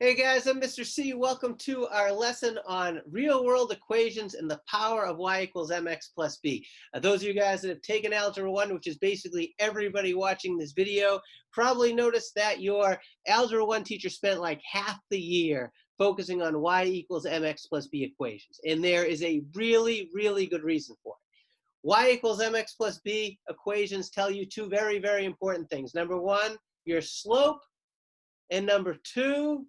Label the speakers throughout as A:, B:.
A: Hey guys, I'm Mr. C. Welcome to our lesson on real-world equations and the power of y equals mx plus b. Those of you guys that have taken Algebra 1, which is basically everybody watching this video, probably noticed that your Algebra 1 teacher spent like half the year focusing on y equals mx plus b equations. And there is a really, really good reason for it. Y equals mx plus b equations tell you two very, very important things. Number one, your slope, and number two,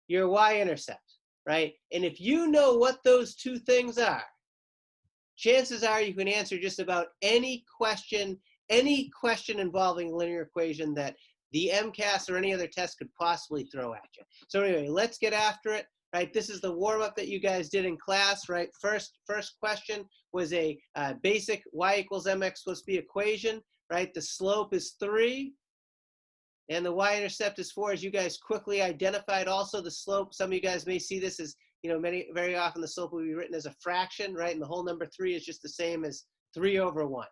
A: your y-intercept, right? And if you know what those two things are, chances are you can answer just about any question involving a linear equation that the MCAS or any other test could possibly throw at you. So anyway, let's get after it, right? This is the warm-up that you guys did in class, right? First question was a basic y equals mx plus b equation, right? The slope is 3. And the y-intercept is 4, as you guys quickly identified. Also, the slope, some of you guys may see this as, very often the slope will be written as a fraction, right? And the whole number 3 is just the same as 3 over 1.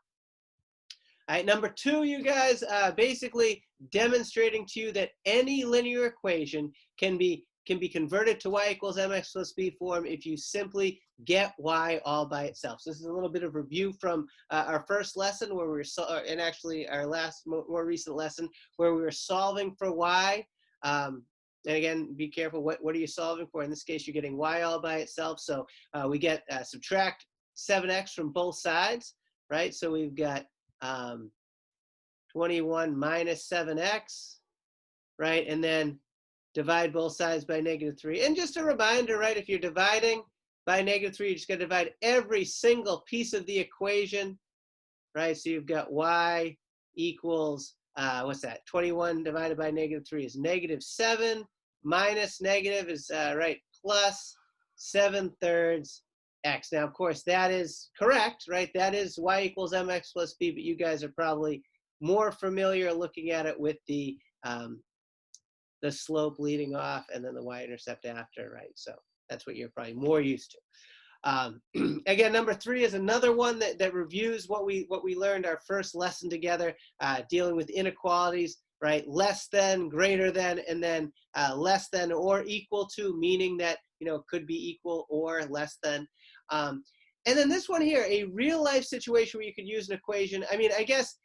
A: All right, number 2, you guys, basically demonstrating to you that any linear equation can be converted to y equals mx plus b form if you simply get y all by itself. So this is a little bit of review from our first lesson where we were, and actually our last more recent lesson where we were solving for y. And again, be careful, what are you solving for? In this case, you're getting y all by itself. So we get subtract 7x from both sides, right? So we've got 21 minus 7x, right? And then divide both sides by -3. And just a reminder, right, if you're dividing by -3, you just got to divide every single piece of the equation, right? So you've got y equals, what's that? 21 divided by -3 is -7, minus negative is, right, plus 7/3 x. Now, of course, that is correct, right? That is y equals mx plus b, but you guys are probably more familiar looking at it with the slope leading off and then the y-intercept after, right? So that's what you're probably more used to. Again, number 3 is another one that reviews what we learned our first lesson together, dealing with inequalities, right? Less than, greater than, and then less than or equal to, meaning that, could be equal or less than. And then this one here, a real life situation where you could use an equation. I mean, I guess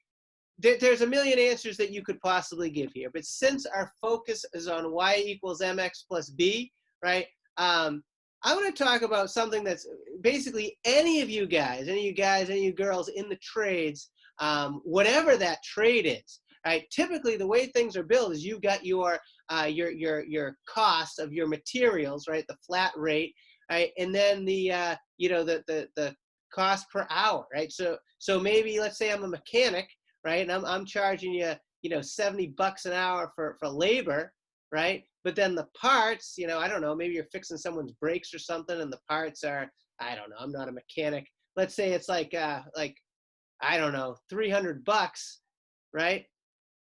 A: there's a million answers that you could possibly give here, but since our focus is on y equals mx plus b, right? I want to talk about something that's basically any of you guys, any of you girls in the trades, whatever that trade is, right? Typically, the way things are built is you've got your cost of your materials, right? The flat rate, right? And then the the cost per hour, right? So maybe let's say I'm a mechanic, right? And I'm charging you, $70 an hour for labor, right? But then the parts, I don't know, maybe you're fixing someone's brakes or something, and the parts are, I don't know, I'm not a mechanic. Let's say it's like I don't know, $300, right?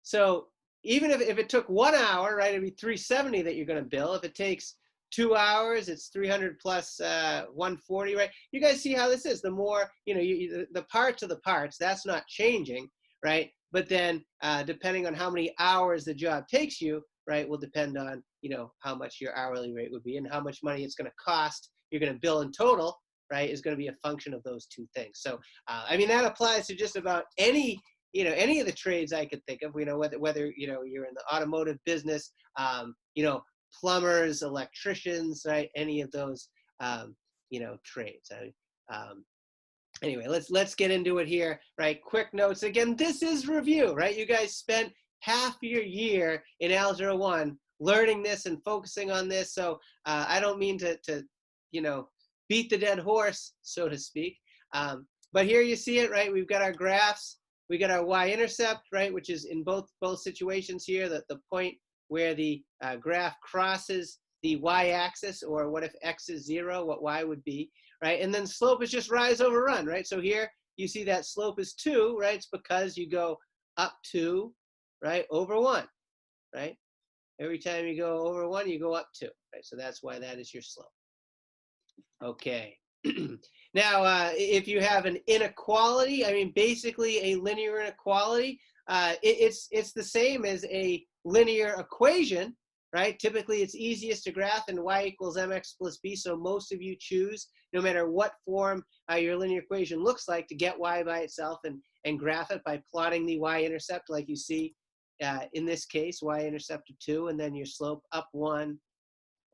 A: So even if it took 1 hour, right, it'd be $370 that you're going to bill. If it takes 2 hours, it's 300 plus 140, right? You guys see how this is. The more, the parts of the parts, that's not changing, right? But then depending on how many hours the job takes you, right, will depend on, how much your hourly rate would be and how much money it's going to cost, you're going to bill in total, right, is going to be a function of those two things. So, I mean, that applies to just about any, any of the trades I could think of, whether you're in the automotive business, plumbers, electricians, right, any of those, trades. Anyway, let's get into it here, right? Quick notes. Again, this is review, right? You guys spent half your year in Algebra 1 learning this and focusing on this. So I don't mean to beat the dead horse, so to speak. But here you see it, right? We've got our graphs. We got our y-intercept, right? Which is in both situations here, the point where the graph crosses the y-axis, or what if x is 0, what y would be, right? And then slope is just rise over run, right? So here you see that slope is 2, right? It's because you go up 2, right, over 1, right? Every time you go over 1, you go up 2, right? So that's why that is your slope. Okay. Now, if you have an inequality, I mean, basically a linear inequality, it's the same as a linear equation, right? Typically, it's easiest to graph in y equals mx plus b, so most of you choose, no matter what form your linear equation looks like, to get y by itself and graph it by plotting the y-intercept like you see in this case, y-intercept of 2, and then your slope up 1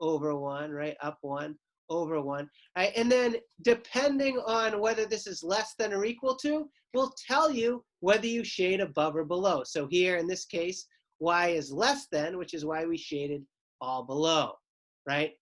A: over 1, right? Up 1 over 1. Right? And then depending on whether this is less than or equal to, will tell you whether you shade above or below. So here in this case, y is less than, which is why we shaded all below, right?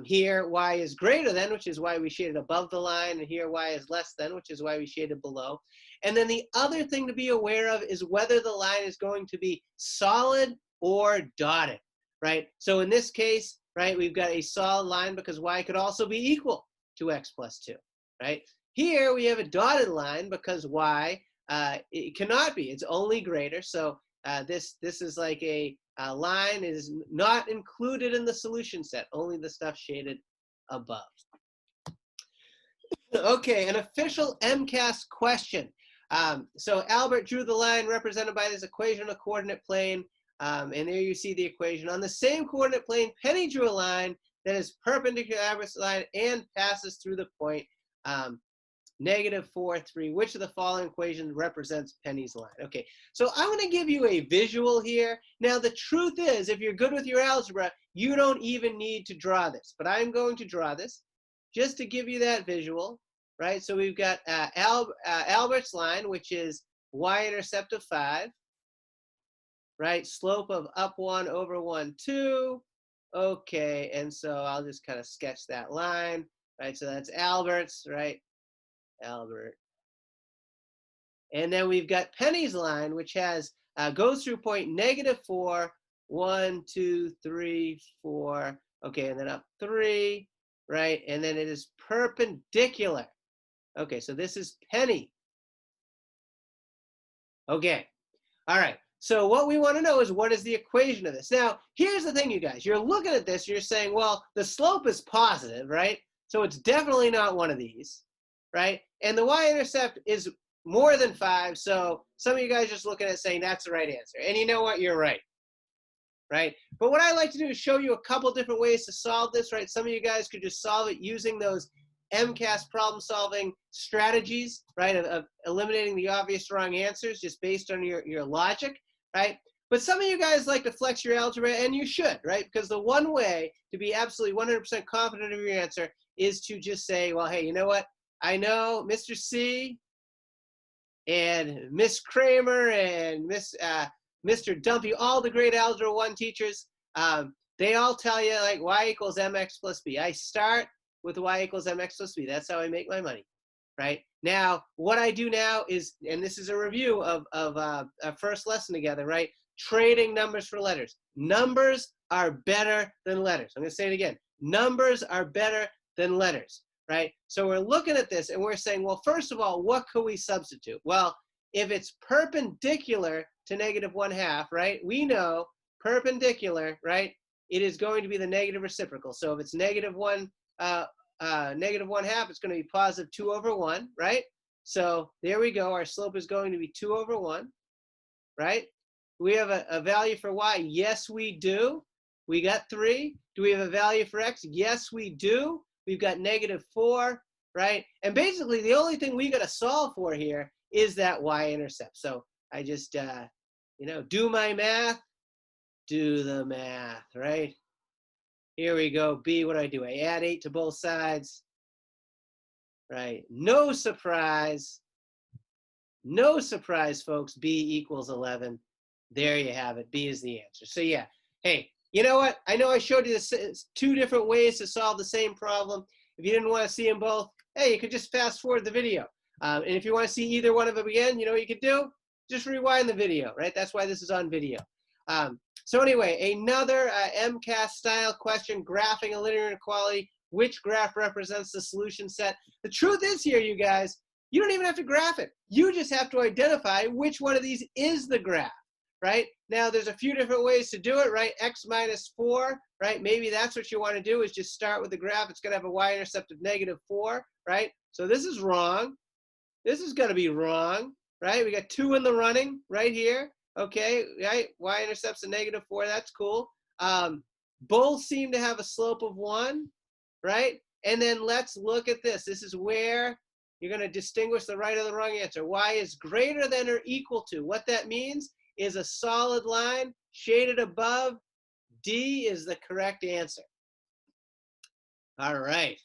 A: Here, y is greater than, which is why we shaded above the line, and here y is less than, which is why we shaded below. And then the other thing to be aware of is whether the line is going to be solid or dotted, right? So in this case, right, we've got a solid line because y could also be equal to x plus 2, right? Here we have a dotted line because y it cannot be, it's only greater. So this is like a line is not included in the solution set, only the stuff shaded above. Okay, an official MCAS question. So Albert drew the line represented by this equation on a coordinate plane. And there you see the equation. On the same coordinate plane, Penny drew a line that is perpendicular to the average line and passes through the point -4, 3. Which of the following equations represents Penny's line? Okay, so I'm going to give you a visual here. Now, the truth is, if you're good with your algebra, you don't even need to draw this. But I'm going to draw this just to give you that visual, right? So we've got Albert's line, which is y-intercept of 5. Right, slope of up 1 over 1, 2. Okay, and so I'll just kind of sketch that line, right? So that's Albert's, right? Albert. And then we've got Penny's line, which has goes through point -4, 1, 2, 3, 4. Okay, and then up 3, right? And then it is perpendicular. Okay, so this is Penny. Okay, all right. So what we want to know is, what is the equation of this? Now, here's the thing, you guys. You're looking at this, you're saying, well, the slope is positive, right? So it's definitely not one of these, right? And the y-intercept is more than 5, so some of you guys just looking at it saying that's the right answer. And you know what? You're right, right? But what I like to do is show you a couple different ways to solve this, right? Some of you guys could just solve it using those MCAS problem-solving strategies, right, of eliminating the obvious wrong answers just based on your logic, right? But some of you guys like to flex your algebra, and you should, right? Because the one way to be absolutely 100% confident of your answer is to just say, well, hey, you know what? I know Mr. C and Miss Kramer and Mr. Dumpy, all the great Algebra 1 teachers, they all tell you, like, y equals mx plus b. I start with y equals mx plus b. That's how I make my money, right? Now, what I do now is, and this is a review of our first lesson together, right? Trading numbers for letters. Numbers are better than letters. I'm going to say it again. Numbers are better than letters, right? So we're looking at this and we're saying, well, first of all, what could we substitute? Well, if it's perpendicular to -1/2, right? We know perpendicular, right? It is going to be the negative reciprocal. So if it's -1/2, it's going to be positive 2 over 1, right? So there we go. Our slope is going to be 2 over 1, right? Do we have a value for y? Yes, we do. We got 3. Do we have a value for x? Yes, we do. We've got -4, right? And basically, the only thing we got to solve for here is that y-intercept. So I just, do my math, do the math, right? Here we go. B, what do? I add 8 to both sides, right? No surprise. No surprise, folks. B equals 11. There you have it. B is the answer. So yeah, hey, you know what? I know I showed you this 2 different ways to solve the same problem. If you didn't want to see them both, hey, you could just fast forward the video. And if you want to see either one of them again, you know what you could do? Just rewind the video, right? That's why this is on video. So anyway, another MCAS style question, graphing a linear inequality. Which graph represents the solution set? The truth is here, you guys, you don't even have to graph it. You just have to identify which one of these is the graph, right? Now, there's a few different ways to do it, right? X minus 4, right? Maybe that's what you want to do, is just start with the graph. It's going to have a y-intercept of -4, right? So this is wrong. This is going to be wrong, right? We got 2 in the running right here. Okay, right? Y-intercept's a -4. That's cool. Both seem to have a slope of 1, right? And then let's look at this. This is where you're going to distinguish the right or the wrong answer. Y is greater than or equal to. What that means is a solid line shaded above. D is the correct answer. All right.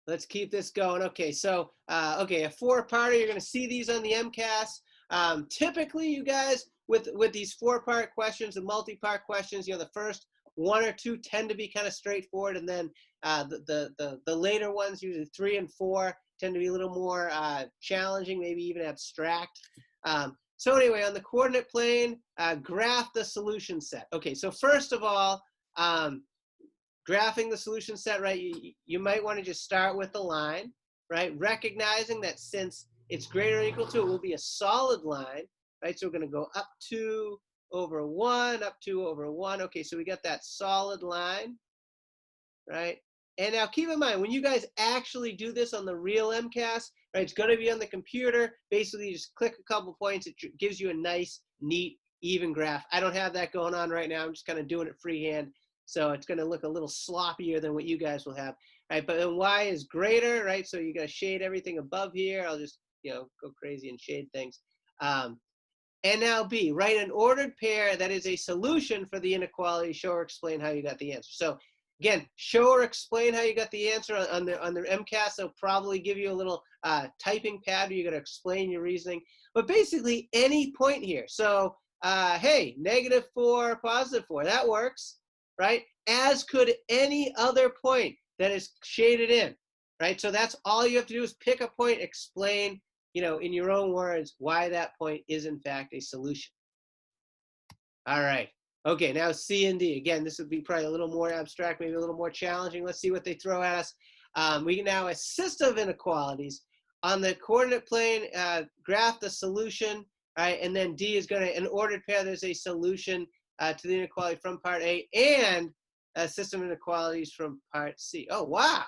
A: Let's keep this going. Okay, so okay, a 4-parter. You're going to see these on the MCAS. Typically, you guys, with these 4-part questions and multi-part questions, you know, the first 1 or 2 tend to be kind of straightforward, and then the later ones, usually 3 and 4, tend to be a little more challenging, maybe even abstract. So anyway, on the coordinate plane, graph the solution set. Okay, so first of all, graphing the solution set, right, you might want to just start with the line, right? Recognizing that since it's greater or equal to, it will be a solid line, right? So we're going to go up 2 over 1, up 2 over 1. Okay, so we got that solid line, right? And now keep in mind, when you guys actually do this on the real MCAS, right, it's going to be on the computer. Basically, you just click a couple points. It gives you a nice, neat, even graph. I don't have that going on right now. I'm just kind of doing it freehand. So it's going to look a little sloppier than what you guys will have, right? But then Y is greater, right? So you got to shade everything above here. I'll just, you know, go crazy and shade things. And now B, write an ordered pair that is a solution for the inequality. Show or explain how you got the answer. So again, show or explain how you got the answer on the MCAS. They'll probably give you a little typing pad where you're going to explain your reasoning. But basically, any point here. So hey, -4, +4, that works. Right? As could any other point that is shaded in, right? So that's all you have to do is pick a point, explain, you know, in your own words, why that point is in fact a solution. All right. Okay, now C and D. Again, this would be probably a little more abstract, maybe a little more challenging. Let's see what they throw at us. We can now assist of inequalities. On the coordinate plane, graph the solution, right? And then D is going to, in ordered pair, there's a solution to the inequality from part A and a system of inequalities from part C. Oh, wow.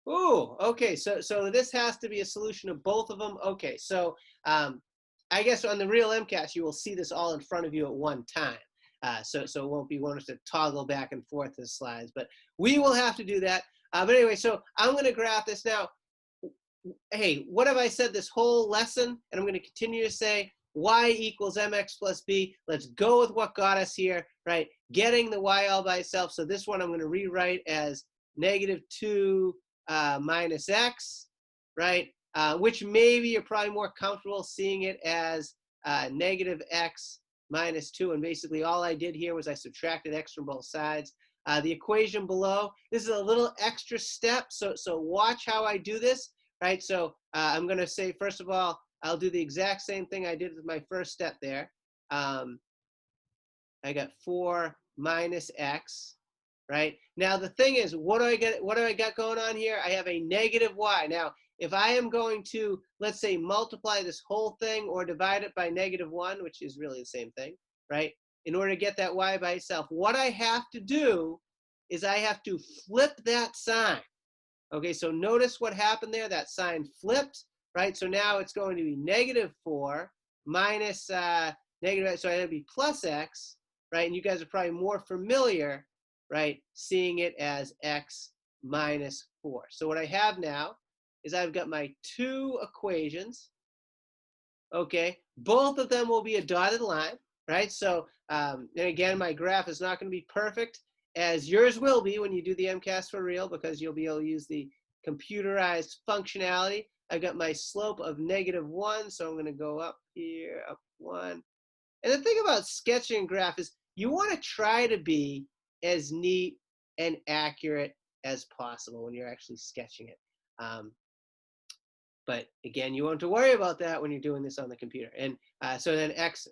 A: Ooh, okay, so this has to be a solution of both of them. Okay, so I guess on the real MCAS, you will see this all in front of you at one time. So it won't be one to toggle back and forth the slides, but we will have to do that. But anyway, so I'm going to graph this now. Hey, what have I said this whole lesson? And I'm going to continue to say Y equals mx plus b. Let's go with what got us here, right? Getting the Y all by itself. So this one I'm going to rewrite as -2 minus x, right? Which maybe you're probably more comfortable seeing it as -x minus 2. And basically all I did here was I subtracted x from both sides. The equation below, this is a little extra step. So watch how I do this, right? So I'm going to say, first of all, I'll do the exact same thing I did with my first step there. I got 4 minus x, right? Now the thing is, what do I got going on here? I have a negative y. Now, if I am going to, let's say, multiply this whole thing or divide it by -1, which is really the same thing, right? In order to get that y by itself, what I have to do is I have to flip that sign. Okay, so notice what happened there. That sign flipped, right? So now it's going to be -4 minus negative, so it'll be plus x, right? And you guys are probably more familiar, right, seeing it as x minus 4. So what I have now is I've got my 2 equations. Okay, both of them will be a dotted line, right? So, and again, my graph is not going to be perfect, as yours will be when you do the MCAS for real, because you'll be able to use the computerized functionality. I've got my slope of -1, so I'm going to go up here, up 1. And the thing about sketching a graph is you want to try to be as neat and accurate as possible when you're actually sketching it. But again, you won't have to worry about that when you're doing this on the computer. And so then x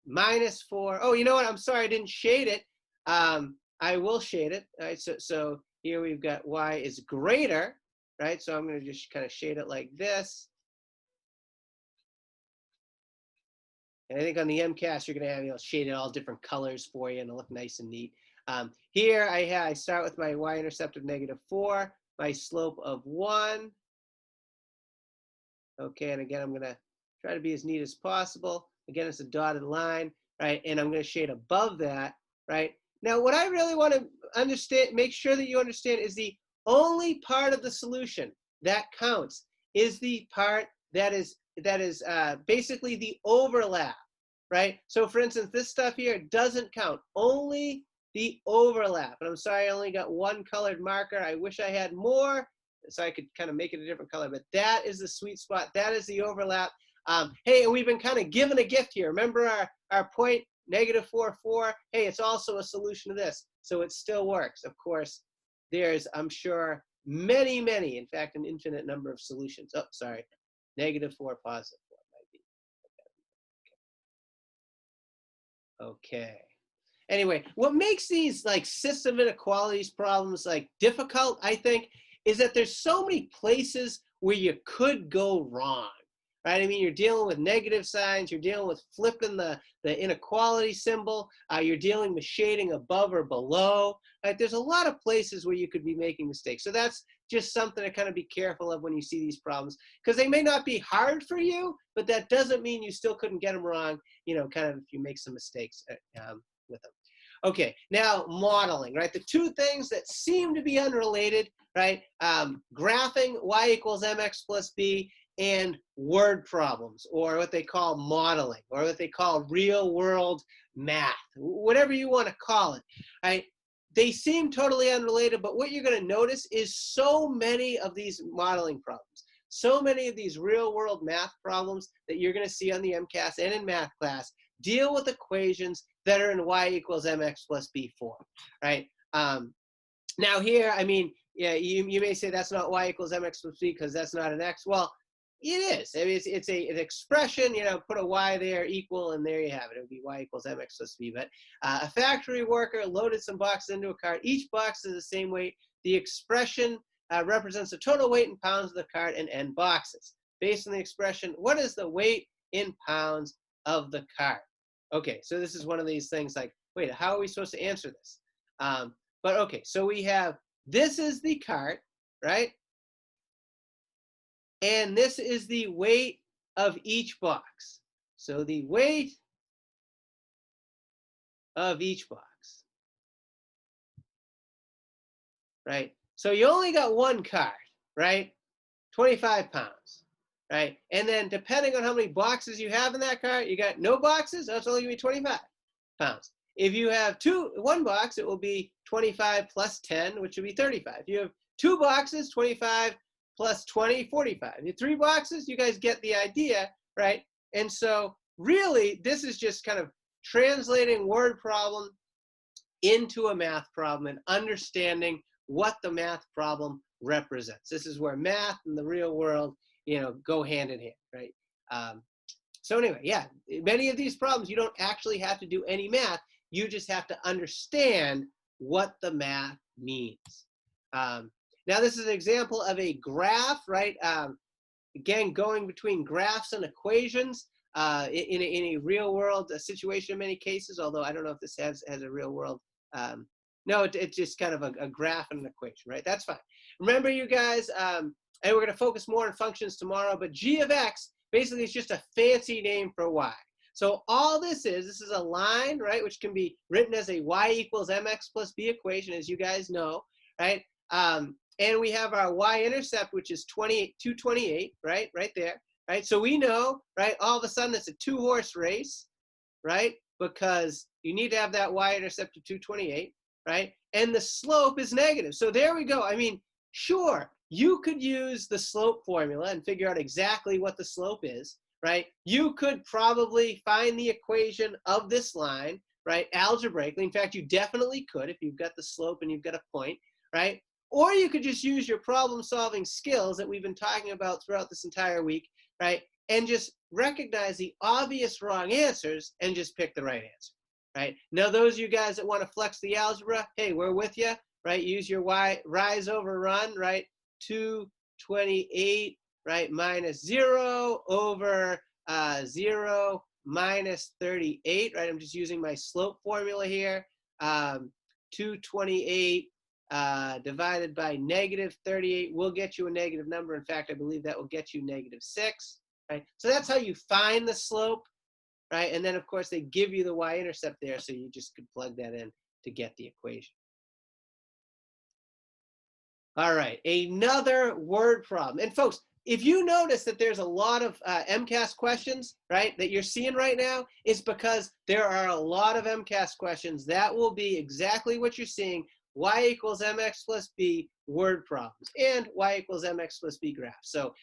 A: minus 4. Oh, you know what? I'm sorry, I didn't shade it. I will shade it. All right, so here we've got y is greater, right? So I'm going to just kind of shade it like this. And I think on the MCAS, you're going to have, you know, shaded all different colors for you and it'll look nice and neat. Here I start with my y-intercept of -4, my slope of 1. Okay, and again, I'm going to try to be as neat as possible. Again, it's a dotted line, right? And I'm going to shade above that, right? Now, what I really want to understand, make sure that you understand, is the only part of the solution that counts is the part that is basically the overlap, right? So, for instance, this stuff here doesn't count. Only the overlap. And I'm sorry, I only got one colored marker. I wish I had more, so I could kind of make it a different color. But that is the sweet spot. That is the overlap. Hey, and we've been kind of given a gift here. Remember our point, -4, 4. Hey, it's also a solution to this. So it still works. Of course, there's, I'm sure, many, many, in fact, an infinite number of solutions. Oh, sorry. -4, +4 might be. Okay. Anyway, what makes these like system inequalities problems like difficult, I think, is that there's so many places where you could go wrong, right? I mean, you're dealing with negative signs, you're dealing with flipping the inequality symbol, you're dealing with shading above or below, right? There's a lot of places where you could be making mistakes. So that's just something to kind of be careful of when you see these problems, because they may not be hard for you, but that doesn't mean you still couldn't get them wrong, you know, kind of if you make some mistakes with them. Okay, now modeling, right? The two things that seem to be unrelated, right? Graphing y equals mx plus b and word problems, or what they call modeling, or what they call real world math, whatever you want to call it, right? They seem totally unrelated, but what you're going to notice is so many of these modeling problems, so many of these real world math problems that you're going to see on the MCAS and in math class deal with equations that are in y equals mx plus b form, right? Now here, I mean, yeah, you may say that's not y equals mx plus b because that's not an x. Well, it is. I mean, it's an expression, you know, put a y there, equal, and there you have it. It would be y equals mx plus b. But a factory worker loaded some boxes into a cart. Each box is the same weight. The expression represents the total weight in pounds of the cart and n boxes. Based on the expression, what is the weight in pounds of the cart? Okay, so this is one of these things like, wait, how are we supposed to answer this? But okay, so we have, this is the cart, right? And this is the weight of each box. So the weight of each box, right? So you only got one cart, right? 25 pounds, right? And then depending on how many boxes you have in that cart, you got no boxes, that's only gonna be 25 pounds. If you have one box, it will be 25 plus 10, which would be 35. If you have two boxes, 25 plus 20, 45. If you have three boxes, you guys get the idea, right? And so really, this is just kind of translating word problem into a math problem and understanding what the math problem represents. This is where math and the real world, you know, go hand in hand, right? So anyway, yeah, many of these problems, you don't actually have to do any math. You just have to understand what the math means. Now, this is an example of a graph, right? Again, going between graphs and equations in a real world situation in many cases, although I don't know if this has a real world. No, it's just kind of a graph and an equation, right? That's fine. Remember, you guys, and we're going to focus more on functions tomorrow, but g of x basically is just a fancy name for y. So all this is a line, right, which can be written as a y equals mx plus b equation, as you guys know, right? And we have our y-intercept, which is 228, right there, right? So we know, right, all of a sudden it's a two-horse race, right? Because you need to have that y-intercept of 228, right? And the slope is negative. So there we go. I mean, sure, you could use the slope formula and figure out exactly what the slope is, right? You could probably find the equation of this line, right, algebraically. In fact, you definitely could if you've got the slope and you've got a point, right? Or you could just use your problem-solving skills that we've been talking about throughout this entire week, right? And just recognize the obvious wrong answers and just pick the right answer, right? Now, those of you guys that want to flex the algebra, hey, we're with you, right? Use your rise over run, right? 228, right, minus 0 over 0 minus 38, right? I'm just using my slope formula here. 228 divided by negative 38 will get you a negative number. In fact, I believe that will get you -6, right? So that's how you find the slope, right? And then, of course, they give you the y-intercept there, so you just could plug that in to get the equation. All right, another word problem. And folks, if you notice that there's a lot of MCAS questions, right, that you're seeing right now, it's because there are a lot of MCAS questions that will be exactly what you're seeing, y equals mx plus b word problems and y equals mx plus b graphs. So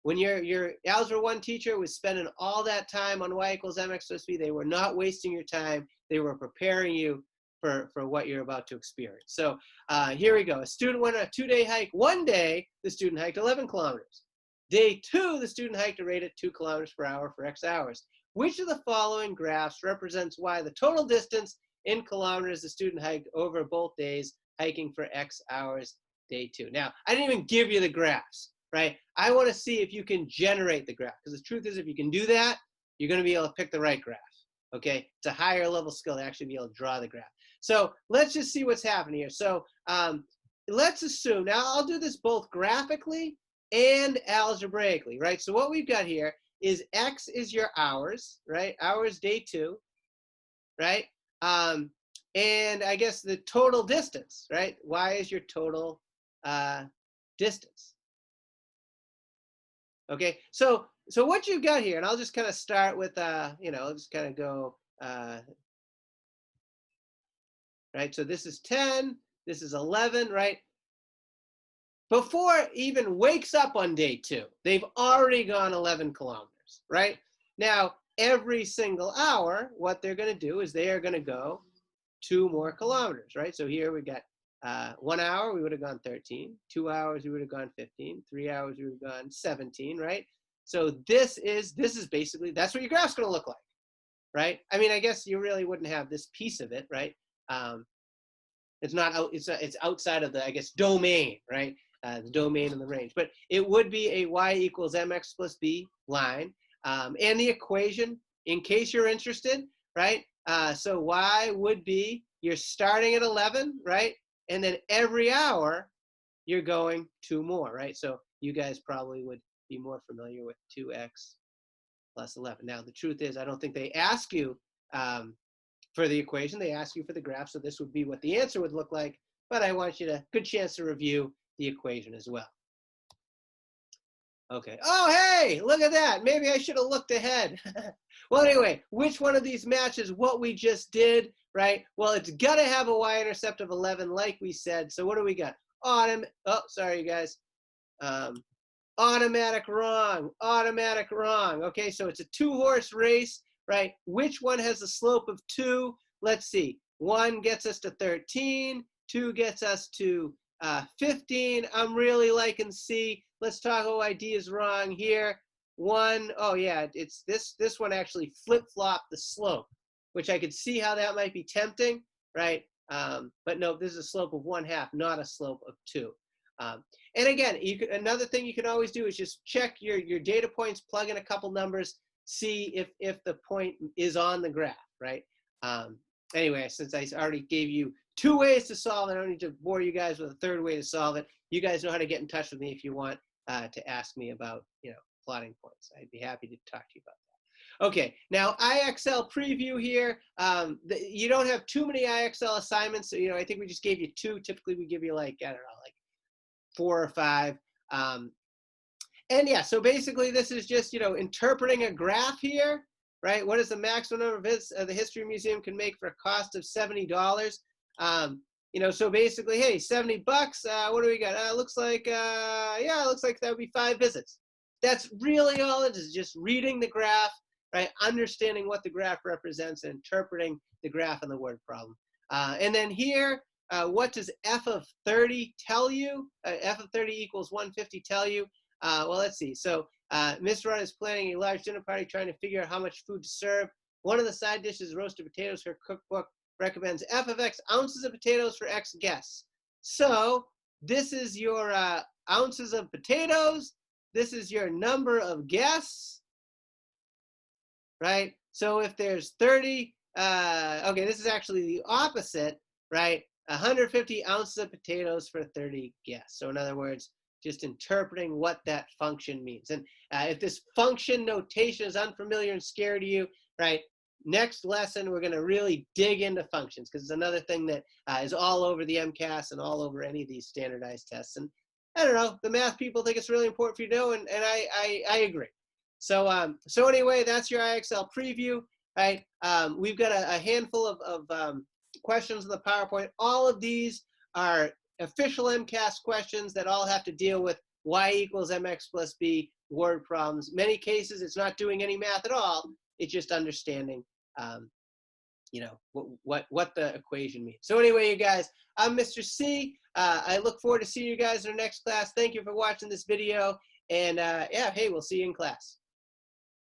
A: when your Algebra 1 teacher was spending all that time on y equals mx plus b, they were not wasting your time. They were preparing you for what you're about to experience. So here we go. A student went on a 2-day hike. One day, the student hiked 11 kilometers. Day 2, the student hiked a rate at 2 kilometers per hour for X hours. Which of the following graphs represents y, the total distance in kilometers the student hiked over both days, hiking for X hours, day 2? Now, I didn't even give you the graphs, right? I want to see if you can generate the graph, because the truth is, if you can do that, you're going to be able to pick the right graph, okay? It's a higher level skill to actually be able to draw the graph. So let's just see what's happening here. So let's assume, now I'll do this both graphically and algebraically, right? So what we've got here is X is your hours, right? Hours day 2, right? And I guess the total distance, right? Y is your total distance. Okay, so what you've got here, and I'll just kind of start with, you know, I'll just kind of go, right? So this is 10, this is 11, right? Before it even wakes up on day 2, they've already gone 11 kilometers, right? Now, every single hour, what they're going to do is they are going to go 2 more kilometers, right? So here we got 1 hour, we would have gone 13. 2 hours, we would have gone 15. 3 hours, we would have gone 17, right? So this is basically, that's what your graph's going to look like, right? I mean, I guess you really wouldn't have this piece of it, right? It's outside of the, I guess, domain, right? The domain and the range, but it would be a y equals mx plus b line, and the equation, in case you're interested, right? So y would be, you're starting at 11, right? And then every hour, you're going 2 more, right? So you guys probably would be more familiar with 2x plus 11. Now, the truth is, I don't think they ask you for the equation. They ask you for the graph, so this would be what the answer would look like, but I want you to, good chance to review the equation as well. Okay. Oh, hey, look at that. Maybe I should have looked ahead. Well, anyway, which one of these matches what we just did, right? Well, it's got to have a y-intercept of 11, like we said. So what do we got? Oh, sorry, you guys. Automatic wrong. Automatic wrong. Okay, so it's a 2-horse race, right? Which one has a slope of 2? Let's see. 1 gets us to 13. 2 gets us to 15. I'm really liking C. Let's talk about D is wrong here. 1, oh yeah, it's this one actually flip-flopped the slope, which I could see how that might be tempting, right? But no, this is a slope of 1/2, not a slope of 2. And again, another thing you can always do is just check your data points, plug in a couple numbers, see if the point is on the graph, right? Anyway, since I already gave you 2 ways to solve it, I don't need to bore you guys with a 3rd way to solve it. You guys know how to get in touch with me if you want to ask me about, you know, plotting points. I'd be happy to talk to you about that. Okay, now IXL preview here. You don't have too many IXL assignments. So, you know, I think we just gave you 2. Typically, we give you like, I don't know, like 4 or 5. And yeah, so basically this is just, you know, interpreting a graph here, right? What is the maximum number of visits the History Museum can make for a cost of $70? You know, so basically, hey, $70. What do we got? Looks like, yeah, it looks like that would be 5 visits. That's really all it is, just reading the graph, right? Understanding what the graph represents and interpreting the graph in the word problem. And then here, what does f of 30 tell you? F of 30 equals 150 tell you? Well, let's see. So Miss Run is planning a large dinner party, trying to figure out how much food to serve. One of the side dishes, roasted potatoes. Her cookbook recommends f of x ounces of potatoes for x guests. So this is your ounces of potatoes. This is your number of guests, right? So if there's 30, okay, this is actually the opposite, right? 150 ounces of potatoes for 30 guests. So in other words, just interpreting what that function means. And if this function notation is unfamiliar and scary to you, right, next lesson, we're going to really dig into functions, because it's another thing that is all over the MCAS and all over any of these standardized tests. And I don't know, the math people think it's really important for you to know, and I agree. So so anyway, that's your IXL preview, right? We've got a handful of questions in the PowerPoint. All of these are official MCAS questions that all have to deal with y equals mx+b word problems. Many cases, it's not doing any math at all. It's just understanding, you know, what the equation means. So anyway, you guys, I'm Mr. C. I look forward to seeing you guys in our next class. Thank you for watching this video. And yeah, hey, we'll see you in class.